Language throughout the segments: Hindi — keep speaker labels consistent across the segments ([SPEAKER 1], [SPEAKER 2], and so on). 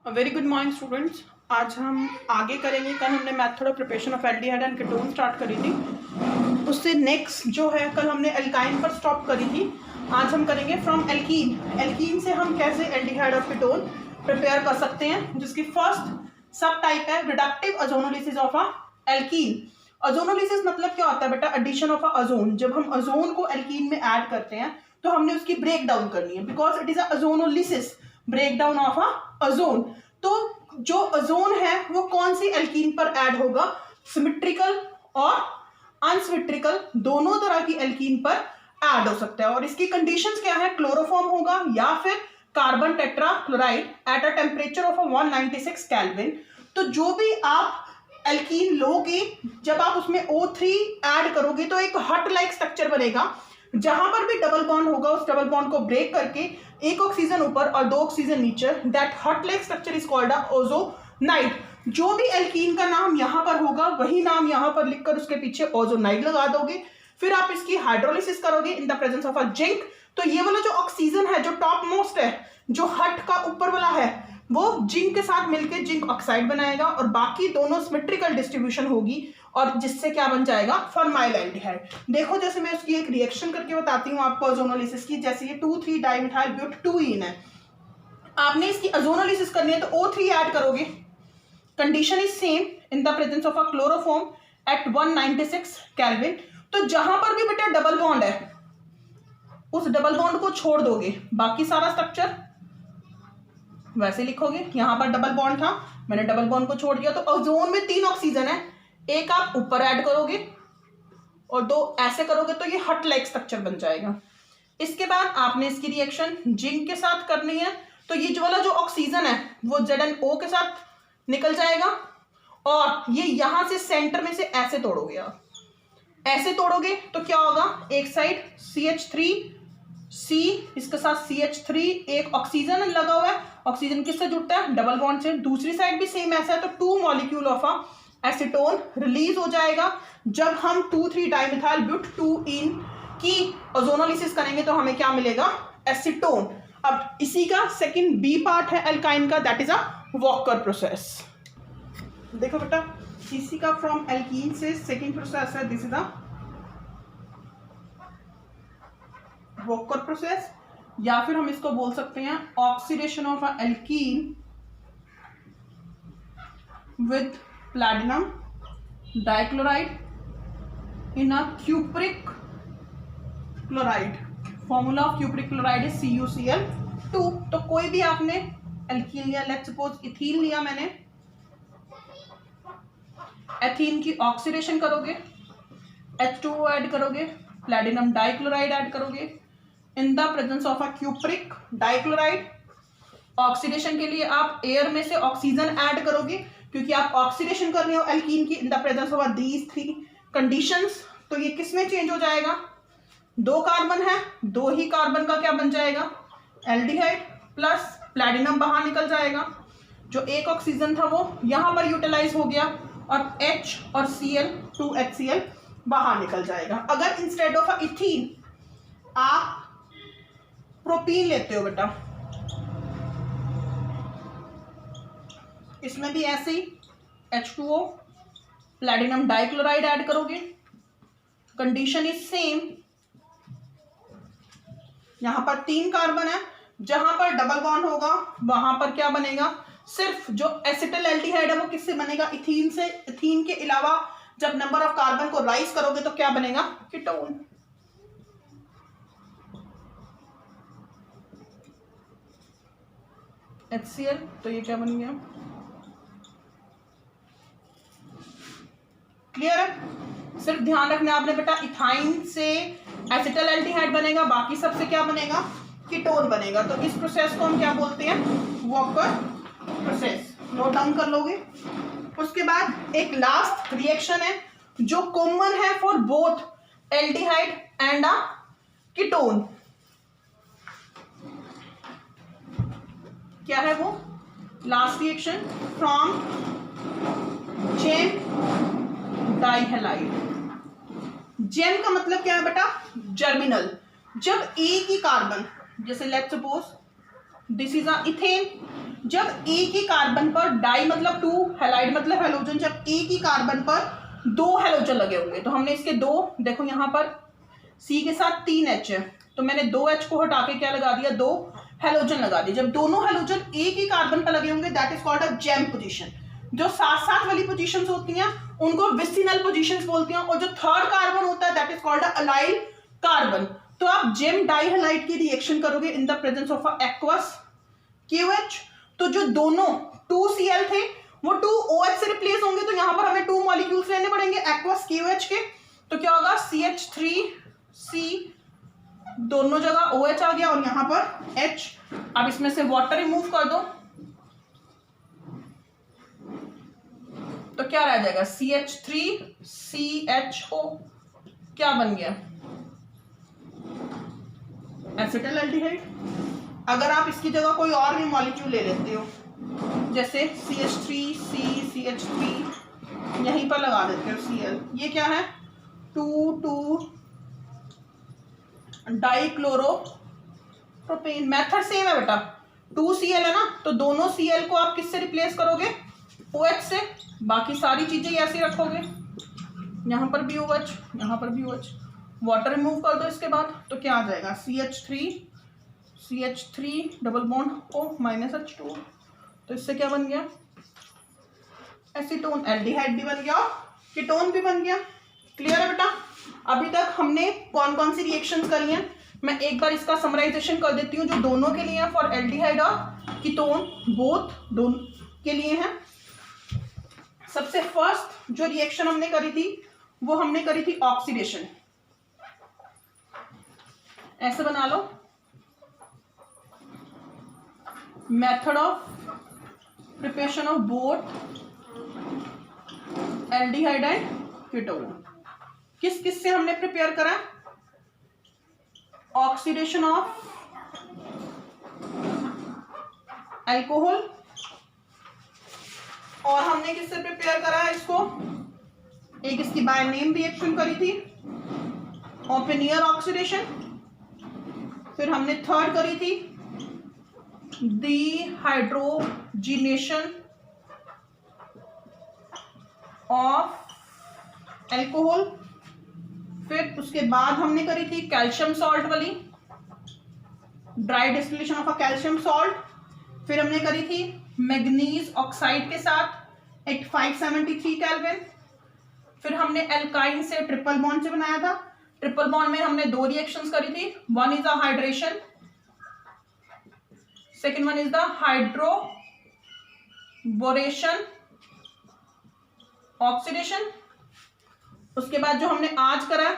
[SPEAKER 1] Very good morning students. आज हम आगे करेंगे। कल हमने method of preparation of aldehyde and ketone start करी थी। उससे नेक्स्ट जो है कल हमने एल्काइन पर स्टॉप करी थी। आज हम करेंगे फ्रॉम एल्कीन। एल्कीन से हम कैसे एल्डिहाइड और कीटोन प्रिपेयर कर सकते हैं, जिसकी फर्स्ट सब टाइप है reductive ozonolysis of a alkene. Ozonolysis मतलब क्या होता है बेटा? Addition of a ozone. जब हम ओजोन को एल्कीन में ऐड करते हैं तो हमने उसकी ब्रेक डाउन करनी है, because it is a ozonolysis, break down of a ozone. तो जो ओजोन है वो कौन सी एल्कीन पर ऐड होगा? सिमेट्रिकल और अनसिमेट्रिकल दोनों तरह की एल्कीन पर ऐड हो सकता है। और इसकी कंडीशंस क्या है? क्लोरोफॉर्म होगा या फिर carbon tetrachloride at a temperature of 196 kelvin. तो जो भी आप एल्कीन लोगे, जब आप उसमें O3 ऐड करोगे तो एक हट लाइक स्ट्रक्चर बनेगा। जहां पर भी डबल बॉन्ड होगा उस डबल बॉन्ड को ब्रेक करके एक ऑक्सीजन ऊपर और दो ऑक्सीजन नीचे, दैट हट like structure is called a ozonide. जो भी एल्कीन का नाम यहां पर होगा वही नाम यहां पर लिखकर उसके पीछे ओजोनाइड लगा दोगे। फिर आप इसकी हाइड्रोलिसिस करोगे इन the presence of a zinc. तो ये वाला जो ऑक्सीजन है, जो टॉप मोस्ट है, जो हट का ऊपर वाला है, वो जिंक के साथ मिलकर जिंक ऑक्साइड बनाएगा और बाकी दोनों सिमेट्रिकल डिस्ट्रीब्यूशन होगी और जिससे क्या बन जाएगा? Formyl aldehyde. देखो जैसे मैं उसकी एक रिएक्शन करके बताती हूँ आपको ओजोनोलिसिस की। जैसे ये 2,3 डाइमिथाइल ब्यूट 2ईन है, आपने इसकी ओजोनोलिसिस करनी है तो O3 ऐड करोगे। Condition is same in the presence of a chloroform at 196 kelvin. तो जहां पर भी बेटा डबल बॉन्ड है उस डबल बॉन्ड को छोड़ दोगे, बाकी सारा स्ट्रक्चर वैसे लिखोगे। यहां पर डबल बॉन्ड था, मैंने डबल बॉन्ड को छोड़ दिया, तो ओजोन में 3 ऑक्सीजन है, एक आप ऊपर ऐड करोगे और 2 ऐसे करोगे तो ये हट लाइक स्ट्रक्चर बन जाएगा। इसके बाद आपने इसकी रिएक्शन जिंक के साथ करनी है। तो ये जो वाला जो ऑक्सीजन है वो ZnO के साथ निकल जाएगा और ये यहां से सेंटर में से ऐसे तोड़ोगे। आप ऐसे तोड़ोगे तो क्या होगा? एक साइड CH3C, इसके साथ CH3, एक ऑक्सीजन लगा हुआ है। ऑक्सीजन किससे जुड़ता है? डबल बॉन्ड से। दूसरी साइड भी सेम ऐसा है, तो 2 molecule of a acetone release हो जाएगा। जब हम 2,3 डाइमिथाइल ब्यूट 2ईन की ओजोनोलिसिस करेंगे तो हमें क्या मिलेगा? एसीटोन। अब इसी का सेकंड बी पार्ट है एल्काइन का, that is a walker process. देखो बेटा, इसी का फ्रॉम एल्कीन से सेकंड प्रोसेस है, this is a walker process, या फिर हम इसको बोल सकते हैं oxidation of a alkene with platinum dichloride in a cupric chloride. Formula of cupric chloride is CuCl2। तो कोई भी आपने एल्कीन लिया, लेट्स सपोज इथीन लिया मैंने, एथीन की ऑक्सीडेशन करोगे, H2O ऐड करोगे, प्लैटिनम डाइक्लोराइड ऐड करोगे इन the presence of a cupric dichloride. Oxidation के लिए आप एयर में से ऑक्सीजन ऐड करोगे, क्योंकि आप ऑक्सीडेशन कर रहे हो एल्कीन की इन the presence of these 3 conditions. तो ये किस में चेंज हो जाएगा? 2 कार्बन है, 2 ही कार्बन का क्या बन जाएगा? एल्डिहाइड, प्लस प्लैटिनम बाहर निकल जाएगा। जो एक ऑक्सीजन था वो यहां पर यूटिलाइज हो गया और H और Cl 2HCl बाहर निकल जाएगा। अगर इंस्टेड ऑफ इथीन आप प्रोपीन लेते हो बेटा, इसमें भी ऐसे ही H2O प्लैटिनम डाइक्लोराइड ऐड करोगे। कंडीशन इज सेम, यहां पर 3 कार्बन है, जहां पर डबल बॉन्ड होगा वहां पर क्या बनेगा? सिर्फ जो एसिटल एल्डिहाइड है वो किससे बनेगा? इथीन से। इथीन के अलावा जब नंबर ऑफ कार्बन को राइज करोगे तो क्या बनेगा? कीटोन। HCl, तो ये क्या बन गया? क्लियर है? सिर्फ ध्यान रखना आपने बेटा, इथाइन से एसिटल एल्डिहाइड बनेगा, बाकी सबसे क्या बनेगा? कीटोन बनेगा। तो इस प्रोसेस को हम क्या बोलते हैं? Walker process. नोट डाउन कर लोगे। उसके बाद एक लास्ट रिएक्शन है जो कॉमन है for both aldehyde and a ketone. क्या है वो? Last reaction from gem dihalide. Gem का मतलब क्या है बेटा? जर्मिनल। जब एक ही कार्बन, जैसे let's suppose this is a ethane, जब एक ही कार्बन पर डाई मतलब 2, हैलाइड मतलब हैलोजन, जब एक ही कार्बन पर 2 हैलोजन लगे होंगे, तो हमने इसके 2, देखो यहाँ पर C के साथ 3 H है, तो मैंने 2 H को हटा के क्या लगा दिया, 2 हैलोजन लगा दिया। जब दोनों हैलोजन एक ही कार्बन पर लगे होंगे that is called a gem position. जो साथ साथ वाली पोजीशंस होती हैं उनको विसिनल पोजीशंस बोलते हैं, और जो थर्ड कार्बन होता है that is called a allyl carbon. तो आप जेम डाइहैलाइड की रिएक्शन करोगे इन the presence of a aqueous KOH, तो जो दोनों 2Cl थे वो 2OH से रिप्लेस होंगे, तो यहां पर हमें 2 मॉलिक्यूल्स लेने पड़ेंगे एक्वस KOH के, तो क्या होगा CH3C, दोनों जगह OH आ गया और यहां पर H। अब इसमें से वाटर रिमूव कर दो तो क्या रह जाएगा, CH3CHO, क्या बन गया, एसिटाइल एल्डिहाइड। अगर आप इसकी जगह कोई और भी मॉलिक्यूल ले लेते हो, जैसे CH3CCH3, यहीं पर लगा देते हो Cl, ये क्या है 2,2 डाइक्लोरोप्रोपेन। मेथड सेम है बेटा, 2Cl है ना, तो दोनों Cl को आप किससे रिप्लेस करोगे, OH से, बाकी सारी चीजें ऐसे रखोगे, यहाँ पर भी OH, यहाँ पर भी OH, वाटर रिमूव कर दो इसके बाद, तो क्या आ जाएगा CH3 double bond O -H2, तो इससे क्या बन गया, एसीटोन, एल्डिहाइड भी बन गया और कीटोन भी बन गया। क्लियर है बेटा। अभी तक हमने कौन कौन सी रिएक्शंस करी हैं, मैं एक बार इसका समराइजेशन कर देती हूँ जो दोनों के लिए है, फॉर एल्डिहाइड और कीटोन बोथ, दोनों के लिए हैं। सबसे फर्स्ट जो रिएक्शन हमने करी थी वो हमने करी थी ऑक्सीडेशन, ऐसे बना लो, method of preparation of both aldehyde and ketone. किस किस से हमने प्रिपेयर करा, ऑक्सीडेशन ऑफ अल्कोहल, और हमने किससे प्रिपेयर करा है इसको, एक इसकी बाय नेम रिएक्शन करी थी ओपेनियर ऑक्सीडेशन, फिर हमने थर्ड करी थी डिहाइड्रोजिनेशन ऑफ अल्कोहल, फिर उसके बाद हमने करी थी कैल्शियम सॉल्ट वाली, dry distillation of a calcium salt, फिर हमने करी थी मैग्नीज ऑक्साइड के साथ एट 573 केल्विन, फिर हमने एल्काइन से ट्रिपल बॉन्ड से बनाया था, ट्रिपल बॉन्ड में हमने 2 रिएक्शंस करी थी, one is the hydration, second one is the hydroboration oxidation. उसके बाद जो हमने आज करा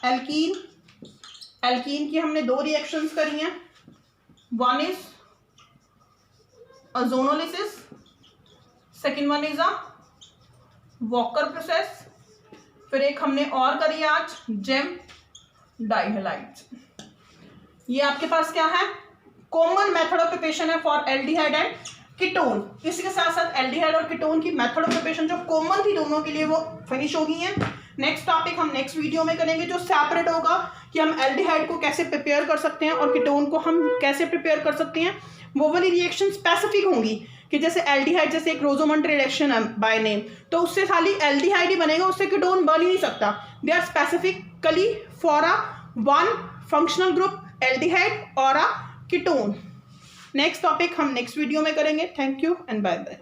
[SPEAKER 1] एल्कीन, एल्कीन की हमने 2 रिएक्शंस करी हैं, one is ozonolysis, second one is a walker process, फिर एक हमने और करी आज जेम डाइहैलाइड। ये आपके पास क्या है, कॉमन मेथड ऑफ प्रिपरेशन है फॉर एल्डिहाइड एंड कीटोन। इसी के साथ साथ एल्डिहाइड और कीटोन की मेथड ऑफ प्रिपरेशन जो कॉमन थी दोनों के लिए वो फिनिश हो गई है। नेक्स्ट टॉपिक हम नेक्स्ट वीडियो में करेंगे जो सेपरेट होगा कि हम एल्डिहाइड को कैसे प्रिपेयर कर सकते हैं और कीटोन को हम कैसे प्रिपेयर कर सकते हैं। वो वाली रिएक्शन स्पेसिफिक होंगी कि जैसे एल्डिहाइड, जैसे एक रोजोमंड रिएक्शन है बाय नेम, तो उससे खाली एल्डिहाइड ही बनेगा, उससे कीटोन बन ही नहीं सकता। They are specifically for a one functional group aldehyde और अ कीटोन। नेक्स्ट टॉपिक हम नेक्स्ट वीडियो में करेंगे। Thank you and bye bye.